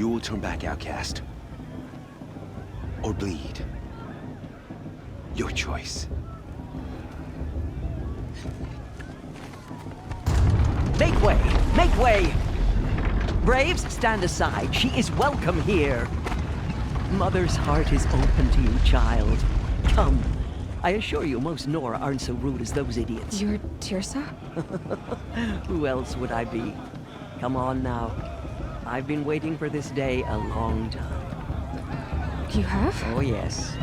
You will turn back outcast. Or bleed. Your choice. Make way! Make way! Braves, stand aside. She is welcome here. Mother's heart is open to you, child. Come. I assure you, most Nora aren't so rude as those idiots. You're Tirsa? Who else would I be? Come on now. I've been waiting for this day a long time. You have? Oh, yes.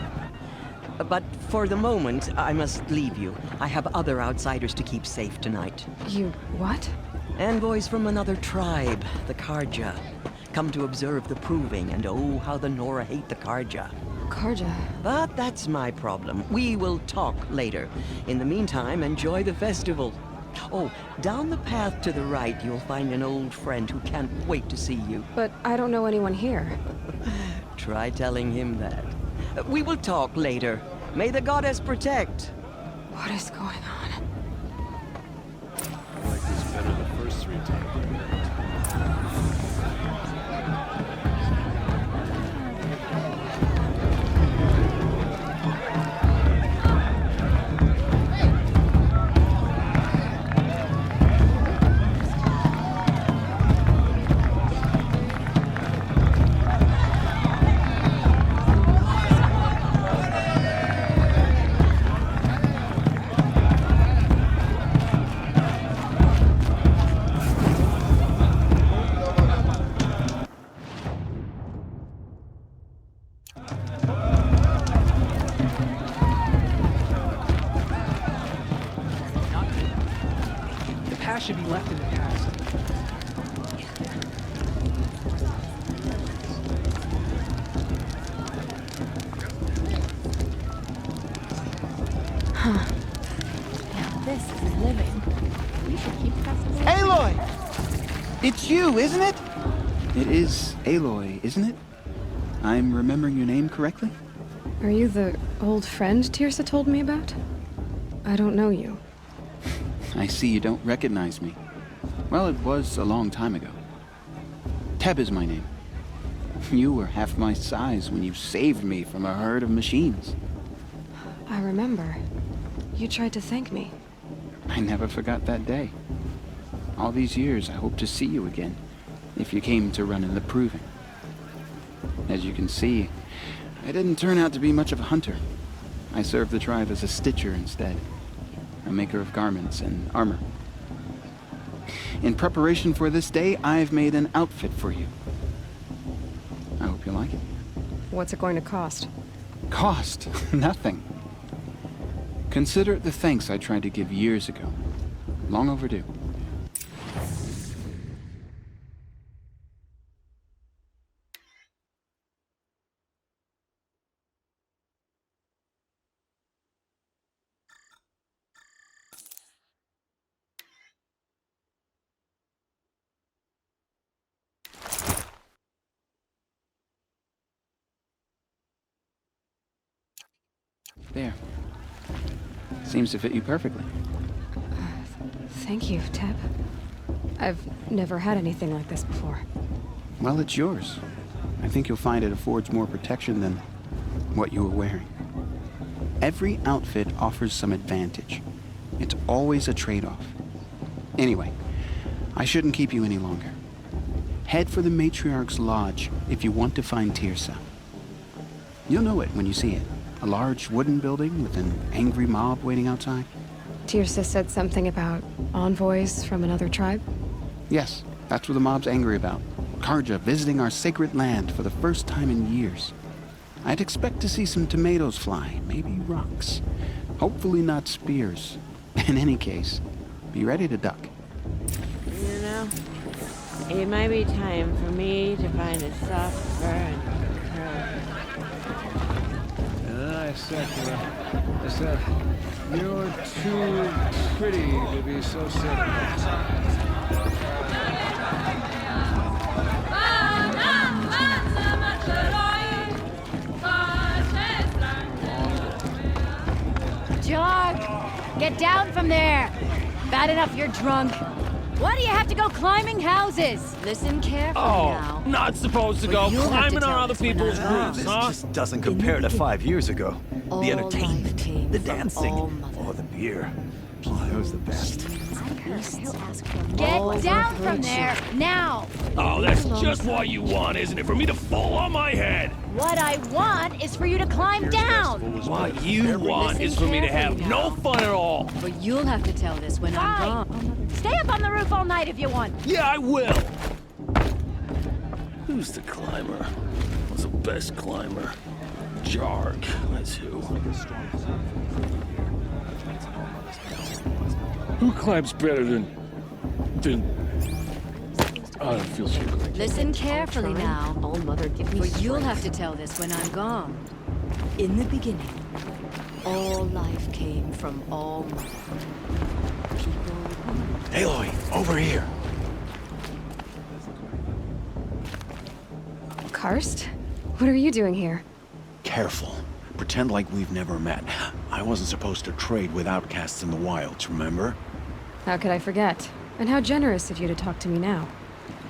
But for the moment, I must leave you. I have other outsiders to keep safe tonight. You what? Envoys from another tribe, the Karja. Come to observe the proving, and oh, how the Nora hate the Karja. Karja? But that's my problem. We will talk later. In the meantime, enjoy the festival. Oh, down the path to the right, you'll find an old friend who can't wait to see you. But I don't know anyone here. Try telling him that. We will talk later. May the goddess protect. What is going on? I like this better the first 3 times. Should be left in the past. Huh. Now this is living. We should keep festivals. Aloy! It's you, isn't it? It is Aloy, isn't it? I'm remembering your name correctly? Are you the old friend Tirsa told me about? I don't know you. I see you don't recognize me. Well, it was a long time ago. Teb is my name. You were half my size when you saved me from a herd of machines. I remember. You tried to thank me. I never forgot that day. All these years, I hope to see you again, if you came to run in the proving. As you can see, I didn't turn out to be much of a hunter. I served the tribe as a stitcher instead. A maker of garments and armor. In preparation for this day, I've made an outfit for you. I hope you like it. What's it going to cost? Cost? Nothing. Consider it the thanks I tried to give years ago. Long overdue. There. Seems to fit you perfectly. Thank you, Teb. I've never had anything like this before. Well, it's yours. I think you'll find it affords more protection than what you were wearing. Every outfit offers some advantage. It's always a trade-off. Anyway, I shouldn't keep you any longer. Head for the Matriarch's Lodge if you want to find Tirsa. You'll know it when you see it. A large wooden building with an angry mob waiting outside. Tirsa said something about envoys from another tribe? Yes, that's what the mob's angry about. Karja visiting our sacred land for the first time in years. I'd expect to see some tomatoes fly, maybe rocks. Hopefully not spears. In any case, be ready to duck. You know, it might be time for me to find a soft fur and curl. I said, you're too pretty to be so sick. Jog! Get down from there! Bad enough you're drunk. Why do you have to go climbing houses? Listen carefully now. Not supposed to go You'll have to climbing on tell other this when people's I'm roofs, This huh? just doesn't compare to 5 years ago. All The life entertainment, came the from dancing, all mother. oh, the beer. Oh, that was the best. Get down from there, now! Oh, that's just what you want, isn't it? For me to fall on my head. What I want is for you to climb down! What you want is for me to have no fun at all. But you'll have to tell this when I'm gone. Stay up on the roof all night if you want. Yeah, I will. Who's the climber? Who's the best climber? Jarg, that's who. Who climbs better than... I don't feel so good. Listen carefully now. All Mother, give me But you'll strength. have to tell this when I'm gone. In the beginning, all life came from all mother. Aloy, over here. Karst? What are you doing here? Careful. Pretend like we've never met. I wasn't supposed to trade with outcasts in the wilds, remember? How could I forget? And how generous of you to talk to me now.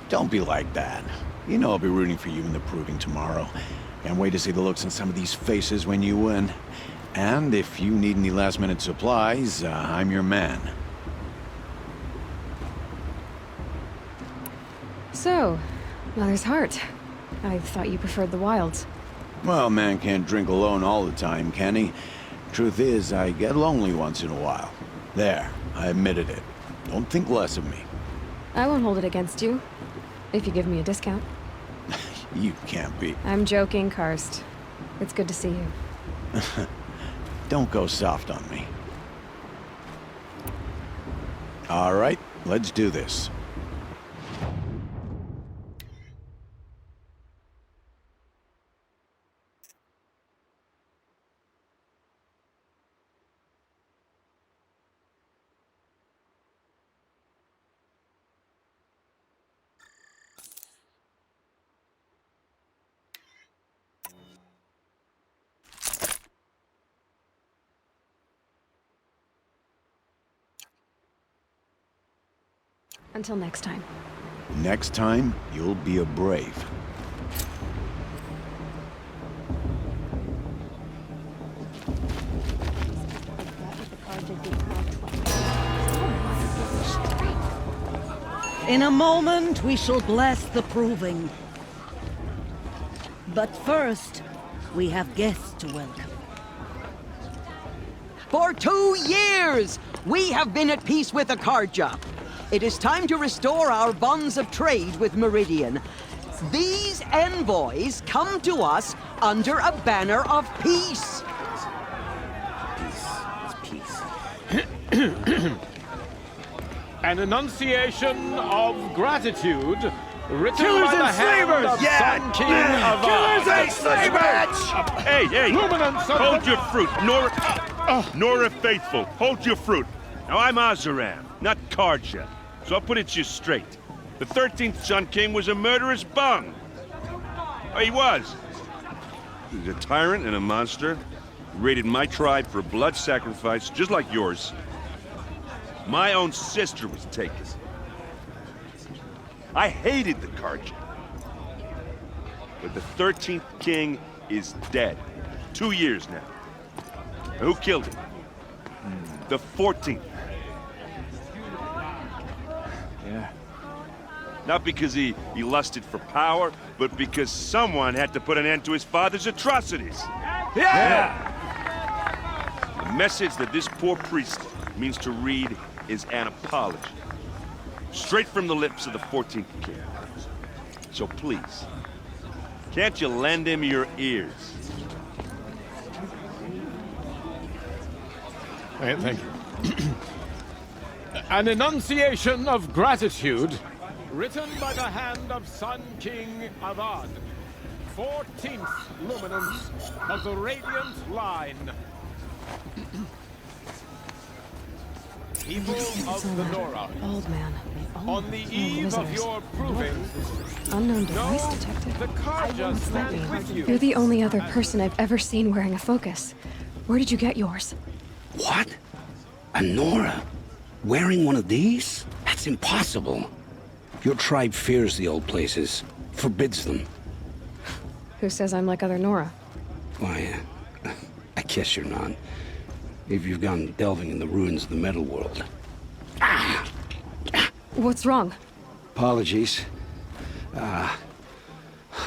Don't be like that. You know I'll be rooting for you in the proving tomorrow. Can't wait to see the looks on some of these faces when you win. And if you need any last-minute supplies, I'm your man. So, Mother's Heart. I thought you preferred the wilds. Well, man can't drink alone all the time, can he? Truth is, I get lonely once in a while. There, I admitted it. Don't think less of me. I won't hold it against you. If you give me a discount. You can't be. I'm joking, Karst. It's good to see you. Don't go soft on me. All right, let's do this. Until next time. Next time, you'll be a brave. In a moment, we shall bless the proving. But first, we have guests to welcome. For 2 years, we have been at peace with Akarja. It is time to restore our bonds of trade with Meridian. These envoys come to us under a banner of peace. An enunciation of gratitude written Killers by the and hand slavers! of Sun King of Killers and slavers! Hey, hey! Luminance of Hold the- your fruit, Nora Faithful. Hold your fruit. Now I'm Azaram, not Karja, so I'll put it to you straight. The 13th Sun King was a murderous bung. Oh, he was. He was a tyrant and a monster. He raided my tribe for a blood sacrifice, just like yours. My own sister was taken. I hated the Karja. But the 13th king is dead. 2 years now. And who killed him? The 14th. Yeah. Not because he lusted for power, but because someone had to put an end to his father's atrocities. Yeah! The message that this poor priest means to read is an apology. Straight from the lips of the 14th king. So please, can't you lend him your ears? Thank you. An enunciation of gratitude written by the hand of Sun King Avad, 14th luminance of the Radiant Line. People of the Nora, Old man. on the eve of your proving, Unknown device detected. the Karja stand with you. You're the only other person I've ever seen wearing a focus. Where did you get yours? What? A Nora? Wearing one of these? That's impossible. Your tribe fears the old places, forbids them. Who says I'm like other Nora? Why, I guess you're not. If you've gone delving in the ruins of the metal world. What's wrong? Apologies.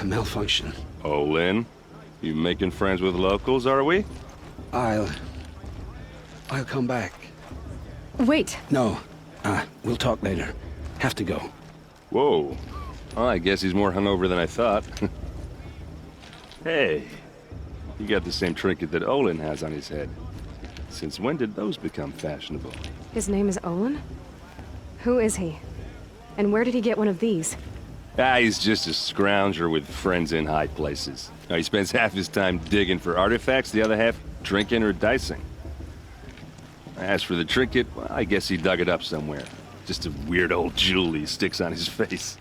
Malfunction. Oh, Lynn? You making friends with locals, are we? I'll come back. Wait. No. We'll talk later. Have to go. Whoa. Oh, I guess he's more hungover than I thought. Hey. You got the same trinket that Olin has on his head. Since when did those become fashionable? His name is Olin? Who is he? And where did he get one of these? He's just a scrounger with friends in high places. Now, he spends half his time digging for artifacts, the other half drinking or dicing. As for the trinket, well, I guess he dug it up somewhere. Just a weird old jewel he sticks on his face.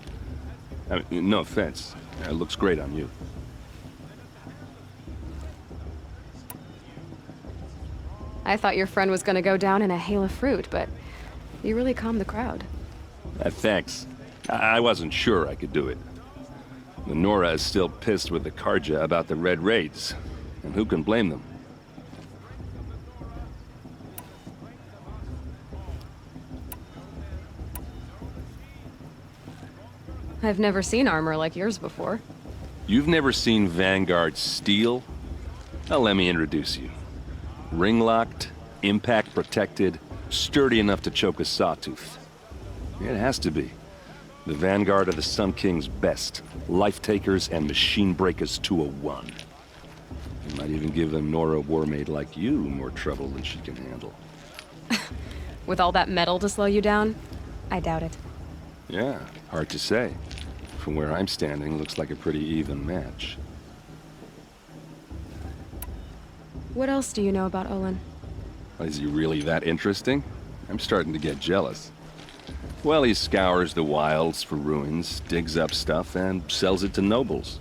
I mean, no offense. It looks great on you. I thought your friend was gonna go down in a hail of fruit, but you really calmed the crowd. Thanks. I wasn't sure I could do it. The Nora is still pissed with the Karja about the Red Raids, and who can blame them? I've never seen armor like yours before. You've never seen Vanguard steel? Well, let me introduce you. Ring-locked, impact-protected, sturdy enough to choke a sawtooth. It has to be. The Vanguard are the Sun King's best. Life-takers and machine breakers to a one. You might even give a Nora warmaid like you more trouble than she can handle. With all that metal to slow you down? I doubt it. Yeah, hard to say. From where I'm standing, looks like a pretty even match. What else do you know about Olin? Is he really that interesting? I'm starting to get jealous. Well, he scours the wilds for ruins, digs up stuff, and sells it to nobles.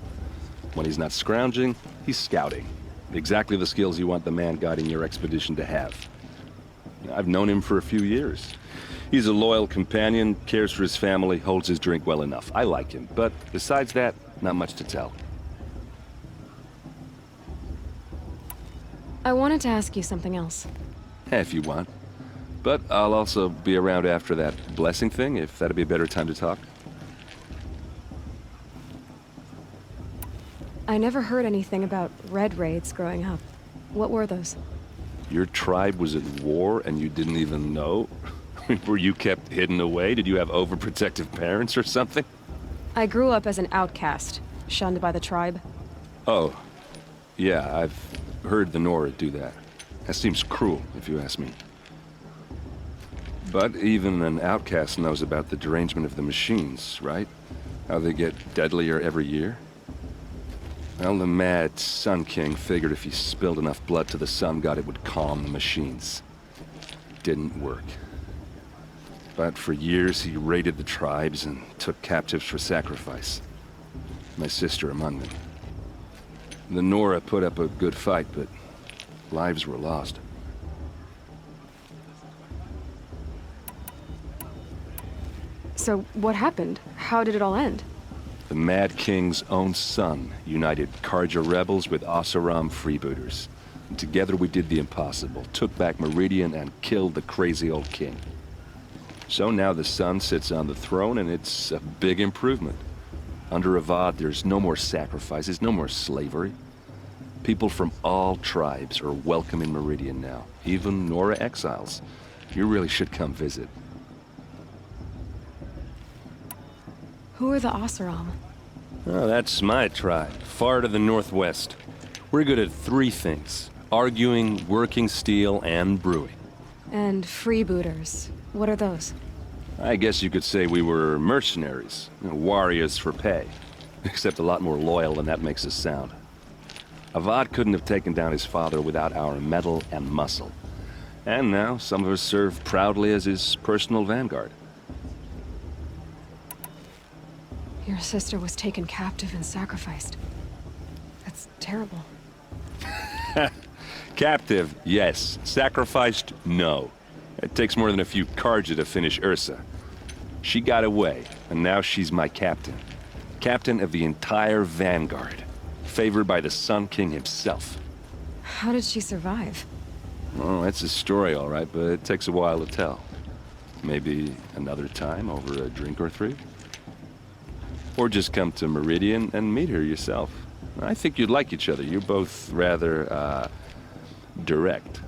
When he's not scrounging, he's scouting. Exactly the skills you want the man guiding your expedition to have. I've known him for a few years. He's a loyal companion, cares for his family, holds his drink well enough. I like him, but besides that, not much to tell. I wanted to ask you something else. If you want. But I'll also be around after that blessing thing, if that'd be a better time to talk. I never heard anything about Red Raids growing up. What were those? Your tribe was at war and you didn't even know? Were you kept hidden away? Did you have overprotective parents or something? I grew up as an outcast, shunned by the tribe. Oh. Yeah, I've heard the Nora do that. That seems cruel, if you ask me. But even an outcast knows about the derangement of the machines, right? How they get deadlier every year? Well, the mad Sun King figured if he spilled enough blood to the Sun God, it would calm the machines. Didn't work. But for years, he raided the tribes and took captives for sacrifice. My sister among them. The Nora put up a good fight, but lives were lost. So what happened? How did it all end? The Mad King's own son united Karja rebels with Oseram freebooters. And together we did the impossible, took back Meridian and killed the crazy old king. So now the son sits on the throne and it's a big improvement. Under Avad, there's no more sacrifices, no more slavery. People from all tribes are welcome in Meridian now, even Nora exiles. You really should come visit. Who are the Oseram? Oh, that's my tribe, far to the northwest. We're good at three things: arguing, working steel, and brewing. And freebooters. What are those? I guess you could say we were mercenaries, warriors for pay. Except a lot more loyal than that makes us sound. Avad couldn't have taken down his father without our metal and muscle. And now some of us serve proudly as his personal vanguard. Your sister was taken captive and sacrificed. That's terrible. Captive, yes. Sacrificed, no. It takes more than a few Karja to finish Ursa. She got away, and now she's my captain. Captain of the entire Vanguard. Favored by the Sun King himself. How did she survive? Oh, that's a story, all right, but it takes a while to tell. Maybe another time over a drink or three? Or just come to Meridian and meet her yourself. I think you'd like each other. You're both rather, direct.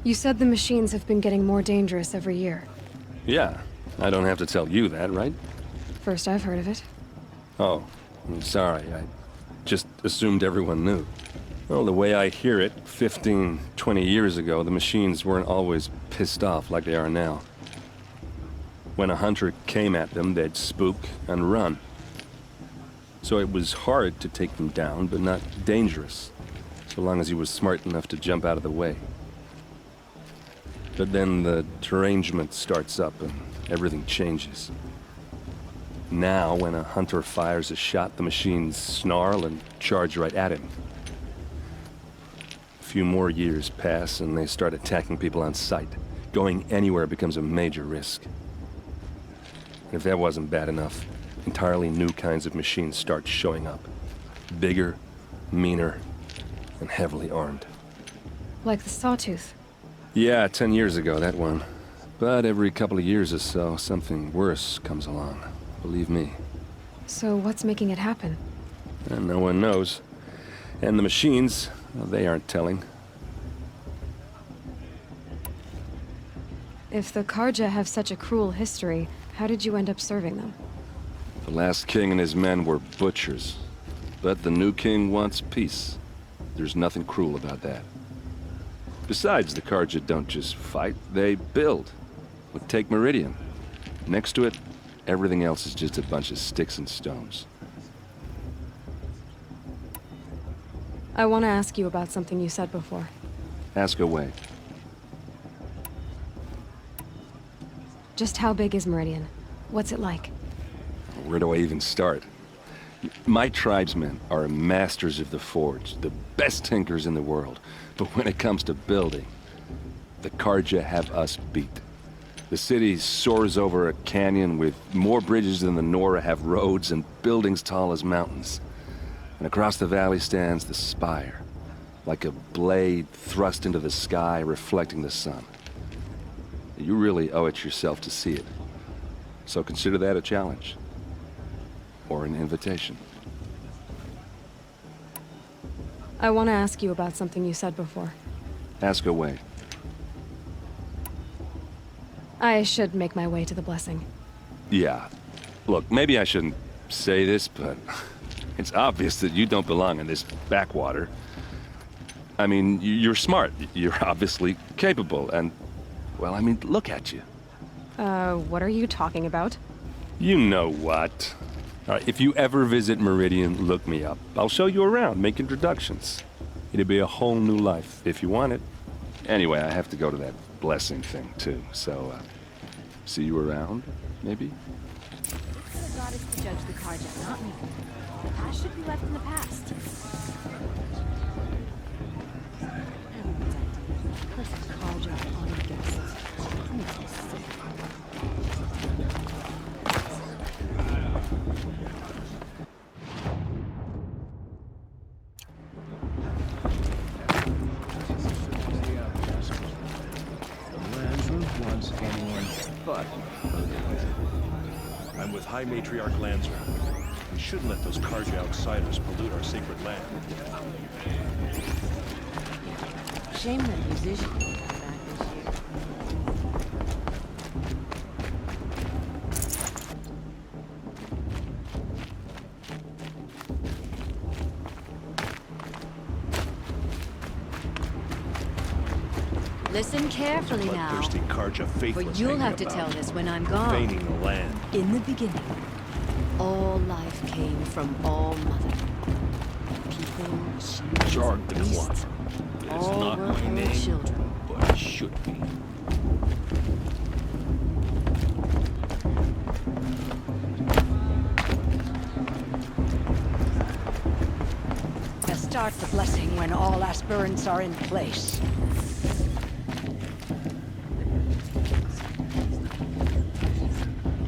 You said the machines have been getting more dangerous every year. Yeah, I don't have to tell you that, right? First I've heard of it. Oh, I'm sorry. I just assumed everyone knew. Well, the way I hear it, 15, 20 years ago, the machines weren't always pissed off like they are now. When a hunter came at them, they'd spook and run. So it was hard to take them down, but not dangerous, so long as he was smart enough to jump out of the way. But then the derangement starts up and everything changes. Now, when a hunter fires a shot, the machines snarl and charge right at him. A few more years pass and they start attacking people on sight. Going anywhere becomes a major risk. And if that wasn't bad enough, entirely new kinds of machines start showing up. Bigger, meaner, and heavily armed. Like the Sawtooth. Yeah, 10 years ago, that one. But every couple of years or so, something worse comes along. Believe me. So what's making it happen? And no one knows. And the machines, well, they aren't telling. If the Karja have such a cruel history, how did you end up serving them? The last king and his men were butchers. But the new king wants peace. There's nothing cruel about that. Besides, the Karja don't just fight, they build. But take Meridian. Next to it, everything else is just a bunch of sticks and stones. I want to ask you about something you said before. Ask away. Just how big is Meridian? What's it like? Where do I even start? My tribesmen are masters of the forge, the best tinkers in the world. But when it comes to building, the Karja have us beat. The city soars over a canyon with more bridges than the Nora have roads and buildings tall as mountains. And across the valley stands the spire, like a blade thrust into the sky reflecting the sun. You really owe it yourself to see it. So consider that a challenge. Or an invitation. I want to ask you about something you said before. Ask away. I should make my way to the blessing. Yeah. Look, maybe I shouldn't say this, but it's obvious that you don't belong in this backwater. I mean, you're smart. You're obviously capable, and, well, I mean, look at you. What are you talking about? You know what. All right, if you ever visit Meridian, look me up. I'll show you around, make introductions. It'll be a whole new life, if you want it. Anyway, I have to go to that blessing thing, too, so, see you around, maybe? The god is to judge the Karja, not me. The past should be left in the past. Perfect Karja on the guest. I'm with High Matriarch Lanzer. We shouldn't let those Karja outsiders pollute our sacred land. Shame that musician came back this year. Listen carefully now. Bloodthirsty Karja faithless. But you'll have to tell this when I'm gone. Profaning the land. In the beginning, all life came from all mother. People, Jarg the beasts, Clock. It's all not were my her name, children. but it should be. Start the blessing when all aspirants are in place.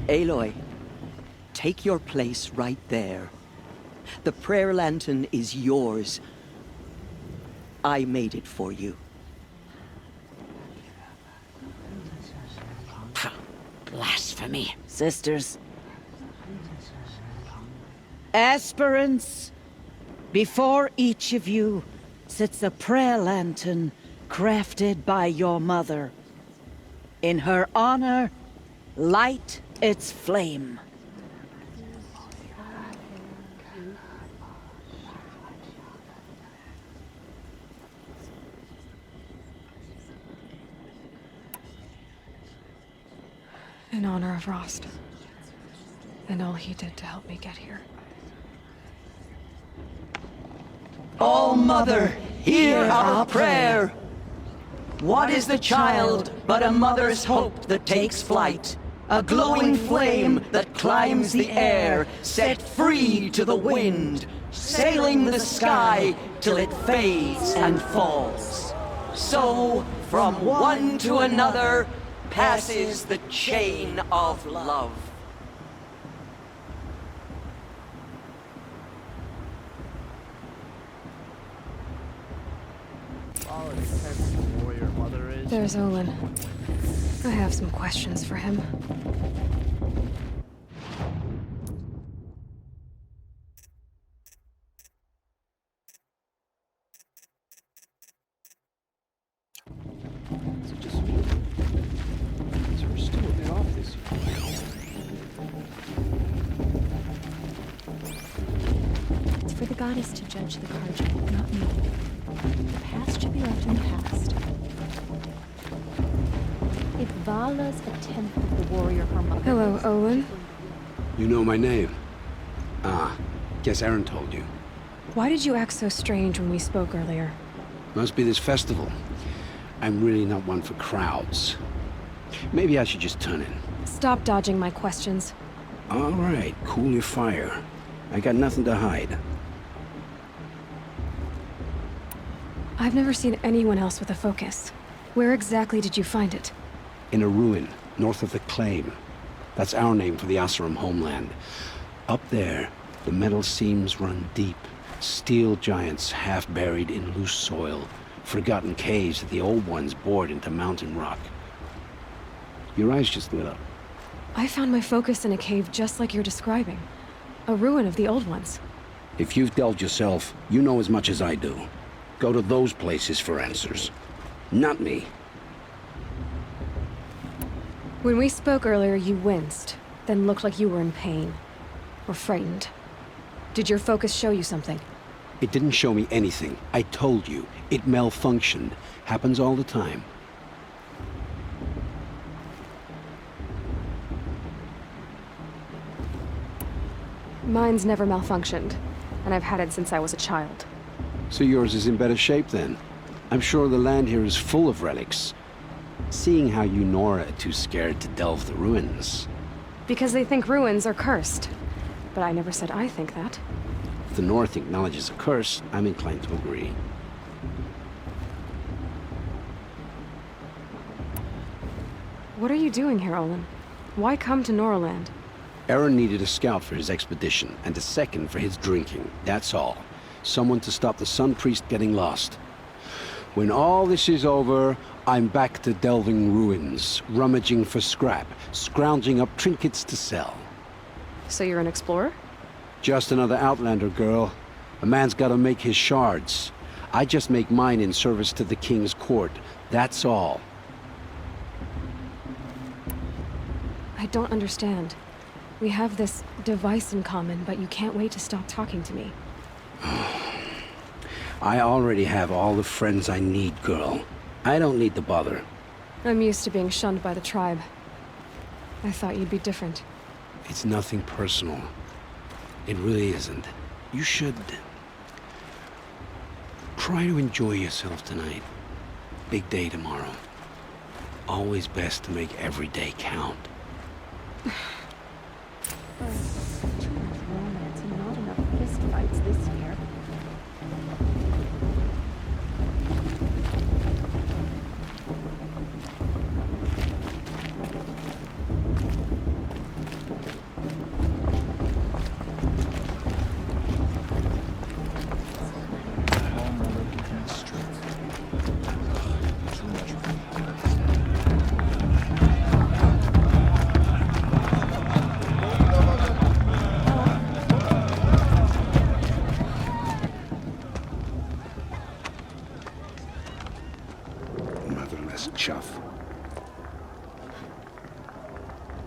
Aloy, take your place right there. The prayer lantern is yours. I made it for you. Blasphemy, sisters. Aspirants, before each of you sits a prayer lantern crafted by your mother. In her honor, light its flame. In honor of Rost. And all he did to help me get here. All Mother, hear our prayer. What is the child but a mother's hope that takes flight? A glowing flame that climbs the air, set free to the wind, sailing the sky till it fades and falls. So, from one to another, passes the chain of love. There's Olin. I have some questions for him. We're still a bit off this year. It's for the goddess to judge the Karja, not me. The past should be left in the past. If Vala's attempt with the warrior her mother... Hello, Olin. You know my name? Ah, guess Aaron told you. Why did you act so strange when we spoke earlier? Must be this festival. I'm really not one for crowds. Maybe I should just turn in. Stop dodging my questions. All right, cool your fire. I got nothing to hide. I've never seen anyone else with a focus. Where exactly did you find it? In a ruin, north of the Claim. That's our name for the Oseram homeland. Up there, the metal seams run deep. Steel giants half buried in loose soil. Forgotten caves that the old ones bored into mountain rock. Your eyes just lit up. I found my focus in a cave just like you're describing. A ruin of the old ones. If you've delved yourself, you know as much as I do. Go to those places for answers. Not me. When we spoke earlier, you winced, then looked like you were in pain. Or frightened. Did your focus show you something? It didn't show me anything. I told you. It malfunctioned. Happens all the time. Mine's never malfunctioned, and I've had it since I was a child. So yours is in better shape then. I'm sure the land here is full of relics. Seeing how you Nora are too scared to delve the ruins. Because they think ruins are cursed. But I never said I think that. If the North acknowledges a curse, I'm inclined to agree. What are you doing here, Olin? Why come to Noraland? Aaron needed a scout for his expedition, and a second for his drinking. That's all. Someone to stop the Sun Priest getting lost. When all this is over, I'm back to delving ruins, rummaging for scrap, scrounging up trinkets to sell. So you're an explorer? Just another Outlander, girl. A man's gotta make his shards. I just make mine in service to the King's court. That's all. I don't understand. We have this device in common, but you can't wait to stop talking to me. I already have all the friends I need, girl. I don't need the bother. I'm used to being shunned by the tribe. I thought you'd be different. It's nothing personal. It really isn't. You should... try to enjoy yourself tonight. Big day tomorrow. Always best to make every day count. Too much romance and not enough fistfights this year.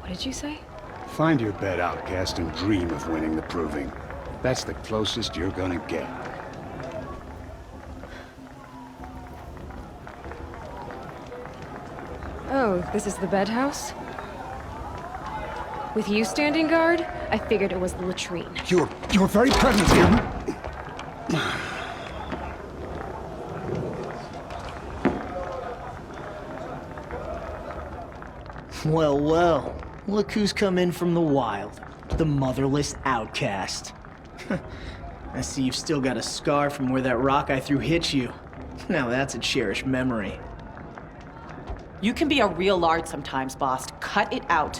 What did you say? Find your bed, outcast, and dream of winning the proving. That's the closest you're gonna get. Oh, this is the bed house? With you standing guard, I figured it was the latrine. Your very presence here. Well, well. Look who's come in from the wild. The motherless outcast. I see you've still got a scar from where that rock I threw hit you. Now that's a cherished memory. You can be a real lard sometimes, boss. Cut it out.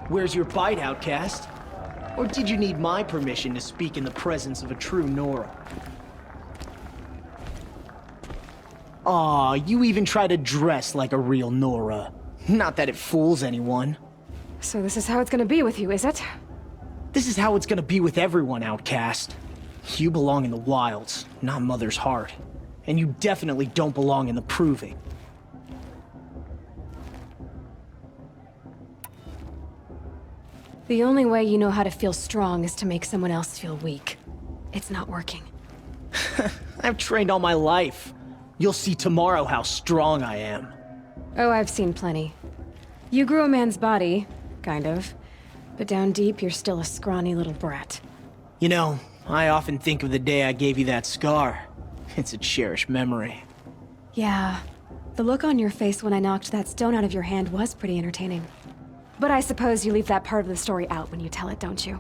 Where's your bite, outcast? Or did you need my permission to speak in the presence of a true Nora? Aw, you even try to dress like a real Nora. Not that it fools anyone. So this is how it's gonna be with you, is it? This is how it's gonna be with everyone, outcast. You belong in the wilds, not Mother's heart. And you definitely don't belong in the proving. The only way you know how to feel strong is to make someone else feel weak. It's not working. I've trained all my life. You'll see tomorrow how strong I am. Oh, I've seen plenty. You grew a man's body, kind of. But down deep, you're still a scrawny little brat. You know, I often think of the day I gave you that scar. It's a cherished memory. Yeah. The look on your face when I knocked that stone out of your hand was pretty entertaining. But I suppose you leave that part of the story out when you tell it, don't you?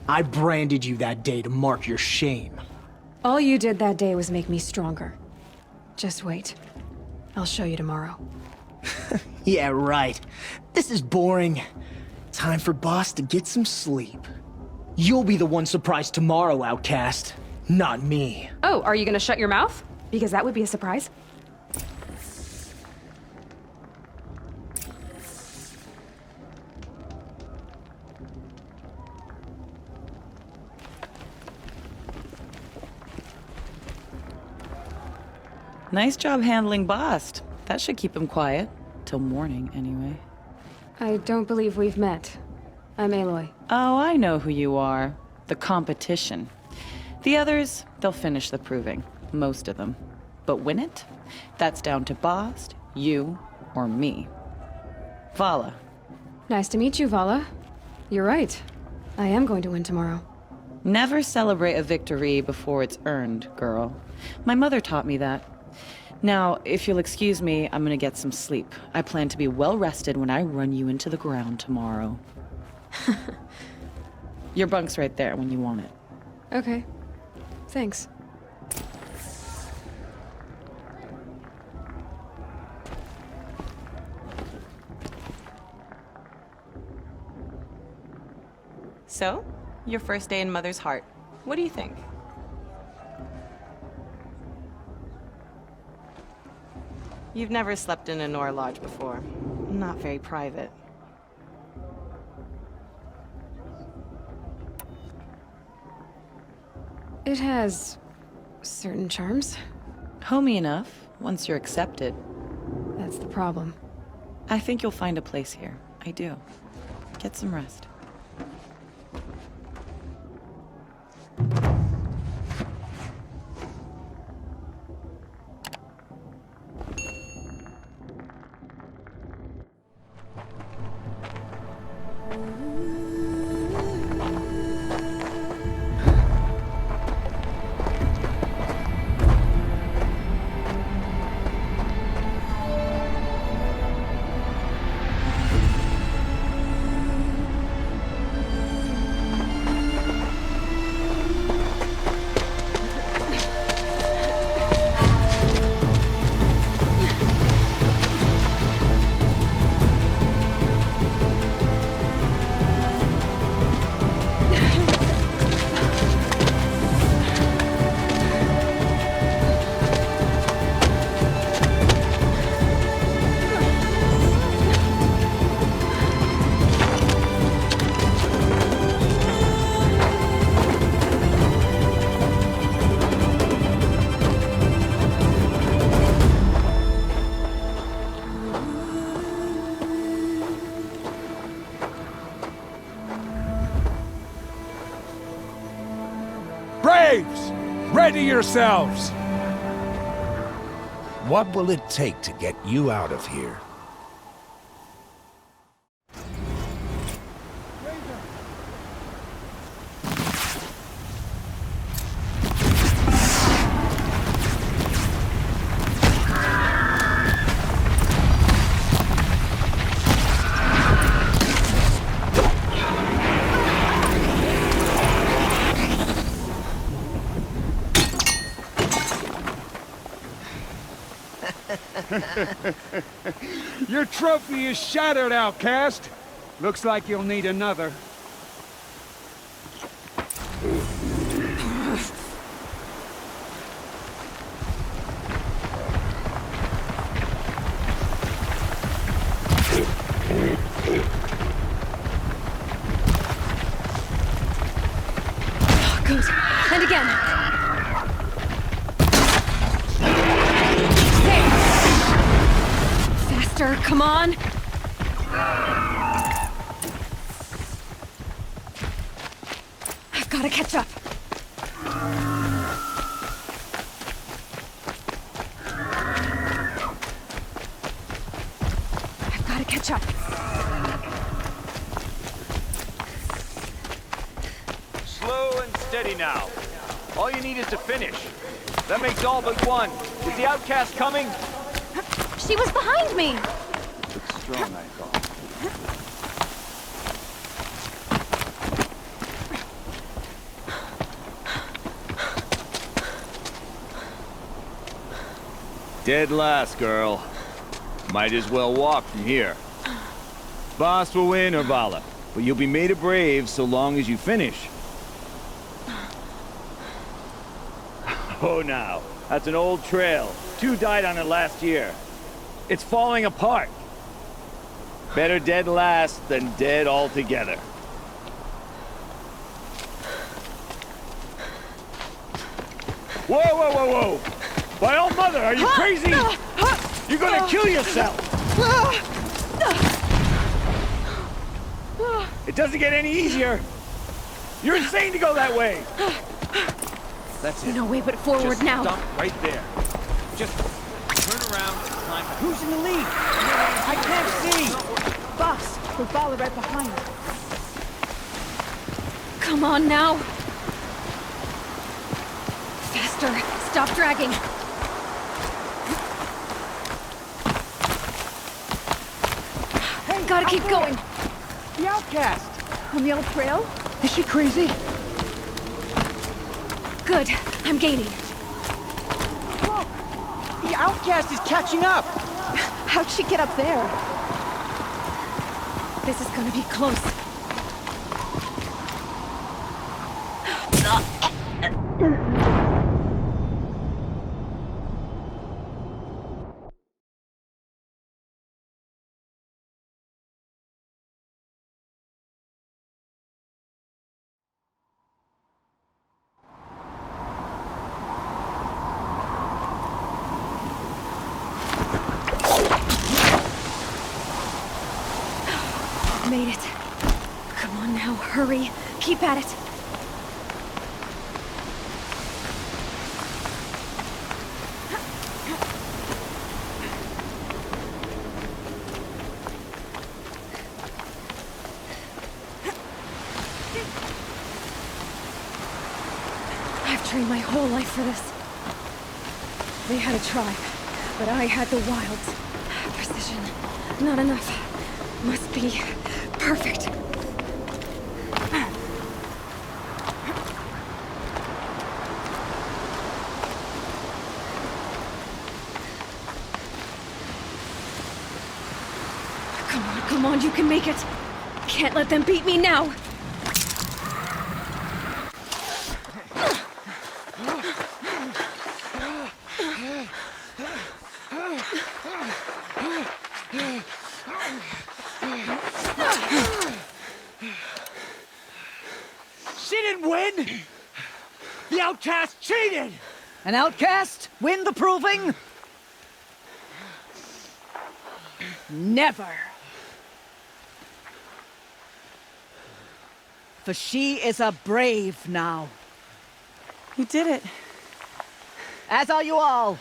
I branded you that day to mark your shame. All you did that day was make me stronger. Just wait. I'll show you tomorrow. Yeah, right. This is boring. Time for Boss to get some sleep. You'll be the one surprised tomorrow, outcast. Not me. Oh, are you gonna shut your mouth? Because that would be a surprise. Nice job handling Bast. That should keep him quiet. Till morning, anyway. I don't believe we've met. I'm Aloy. Oh, I know who you are. The competition. The others, they'll finish the proving. Most of them. But win it? That's down to Bast, you, or me. Vala. Nice to meet you, Vala. You're right. I am going to win tomorrow. Never celebrate a victory before it's earned, girl. My mother taught me that. Now, if you'll excuse me, I'm gonna get some sleep. I plan to be well rested when I run you into the ground tomorrow. Your bunk's right there when you want it. Okay. Thanks. So, your first day in Mother's heart. What do you think? You've never slept in a Nora lodge before. Not very private. It has certain charms. Homey enough, once you're accepted. That's the problem. I think you'll find a place here. I do. Get some rest. Steady yourselves! What will it take to get you out of here? Your trophy is shattered, outcast. Looks like you'll need another. Good. And again. Faster, come on. I've got to catch up. I've got to catch up. Slow and steady now. All you need is to finish. That makes all but one. Is the outcast coming? She was behind me! Looks strong, I thought. Dead last, girl. Might as well walk from here. Boss will win, Urvala, but you'll be made a brave so long as you finish. Oh, now. That's an old trail. 2 died on it last year. It's falling apart. Better dead last than dead altogether. Whoa, whoa, whoa, whoa! By all mother, are you crazy? You're gonna kill yourself! It doesn't get any easier! You're insane to go that way! That's it. No way but forward Just now. Stop right there. Just turn around and climb. Who's in the lead? I can't see! Boss, we're followed right behind. Come on now. Faster. Stop dragging. Hey, gotta keep going. The outcast! On the old trail? Is she crazy? Good. I'm gaining. Look! The outcast is catching up! How'd she get up there? This is gonna be close. Made it. Come on now, hurry. Keep at it. I've trained my whole life for this. They had a tribe, but I had the wilds. Precision. Not enough. Must be perfect. Come on, you can make it. Can't let them beat me now. She didn't win! The outcast cheated! An outcast win the proving? Never. For she is a brave now. You did it. As are you all.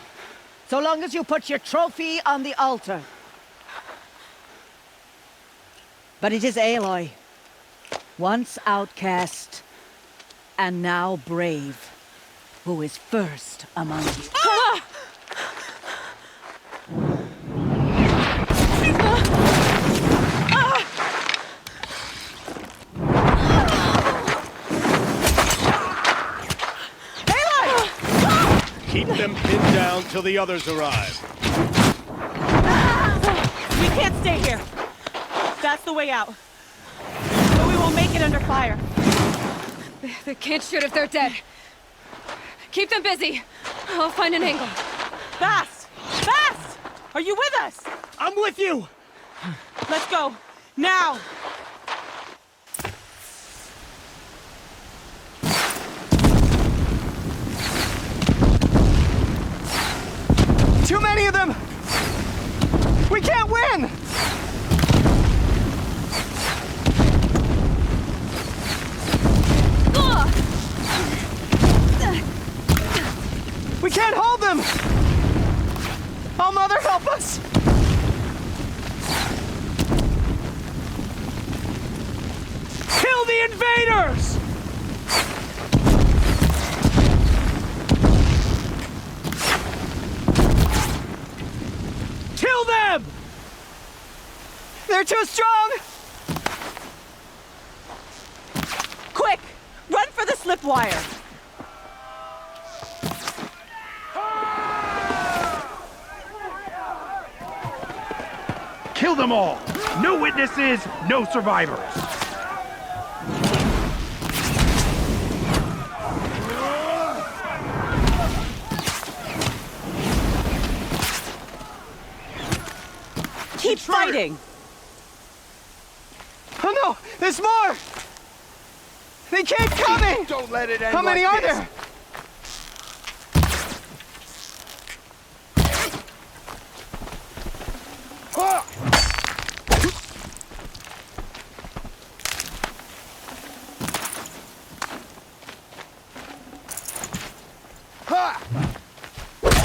So long as you put your trophy on the altar. But it is Aloy, once outcast, and now brave, who is first among you. Ah! Keep them pinned down till the others arrive. We can't stay here. That's the way out. But we won't make it under fire. They can't shoot if they're dead. Keep them busy. I'll find an angle. Fast! Fast! Are you with us? I'm with you! Let's go. Now! Too many of them! We can't win! We can't hold them! Oh, Mother, help us! Kill the invaders! Kill them! They're too strong! Quick! Run for the slip wire! Kill them all! No witnesses, no survivors! Keep fighting! Oh no! There's more! They keep coming! Don't let it end. How many like are this. there?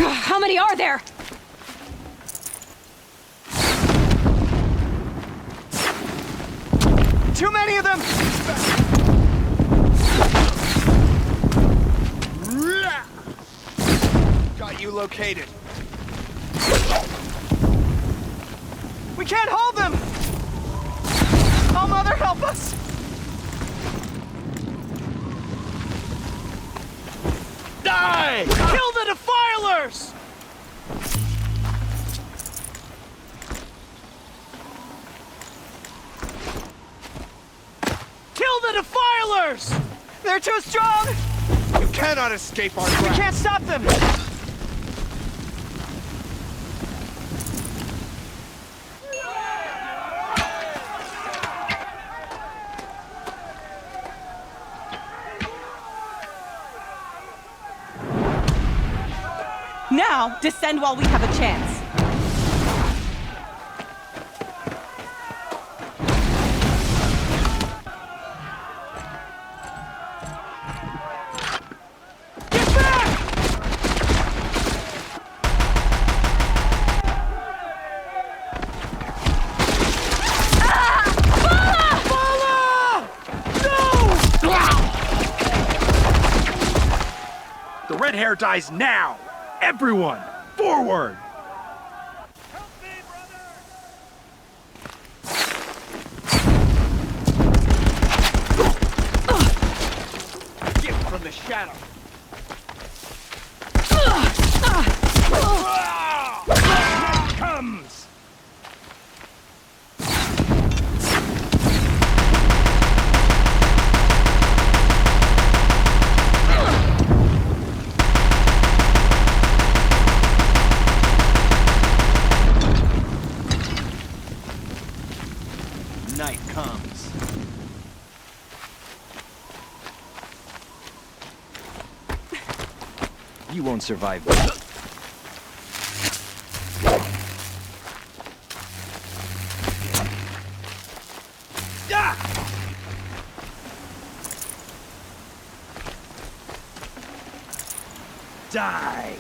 How many are there? Too many of them! Got you located. We can't hold them! Oh, Mother, help us! Die! Kill the defilers! Kill the defilers! They're too strong! You cannot escape our We grasp. can't stop them! Now, descend while we have a chance. The red hair dies now! Everyone, forward! Gift from the shadow. Here comes! Night comes. You won't survive this. die!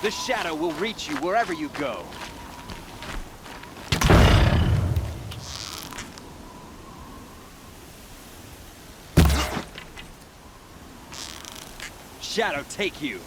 The shadow will reach you wherever you go. Shadow take you.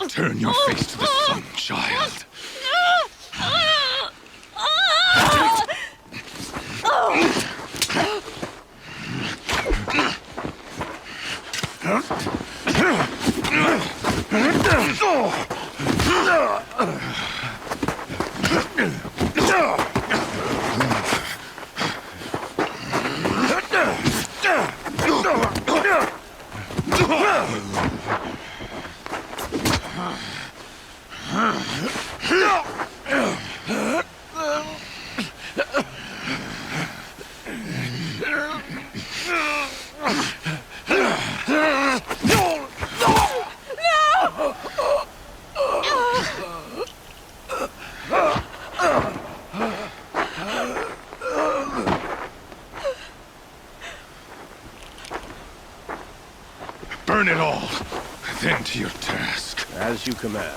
Turn your face to the sun, child. Burn it all, then to your task. As you command.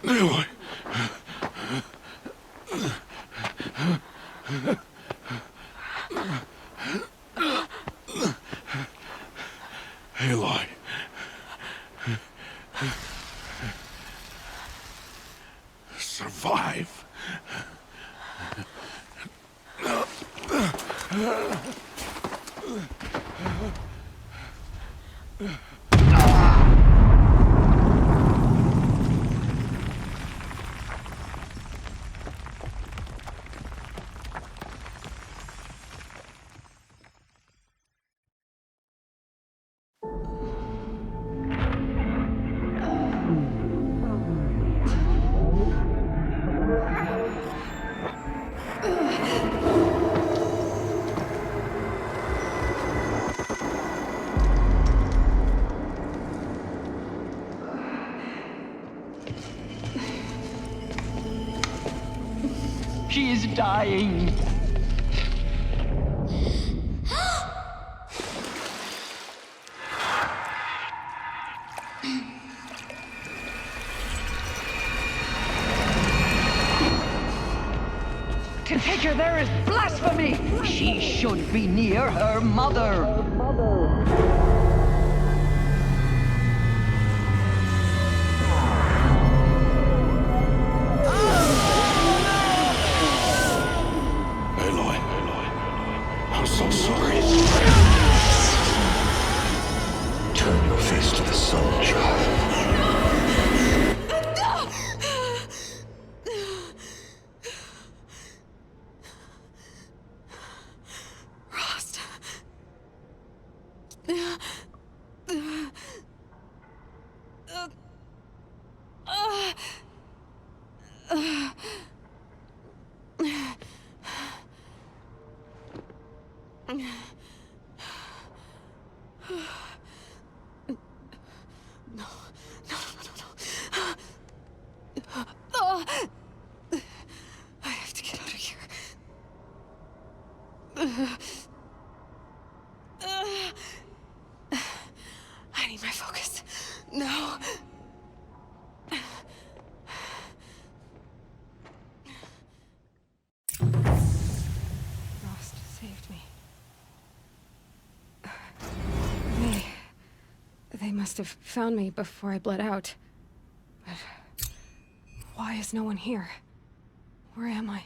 Aloy. Aloy. Survive. She is dying. To take her there is blasphemy. She should be near her mother. I'm so sorry. Turn your face to the sun, child. Rost. Please, no. Rost saved me. They must have found me before I bled out. But why is no one here? Where am I?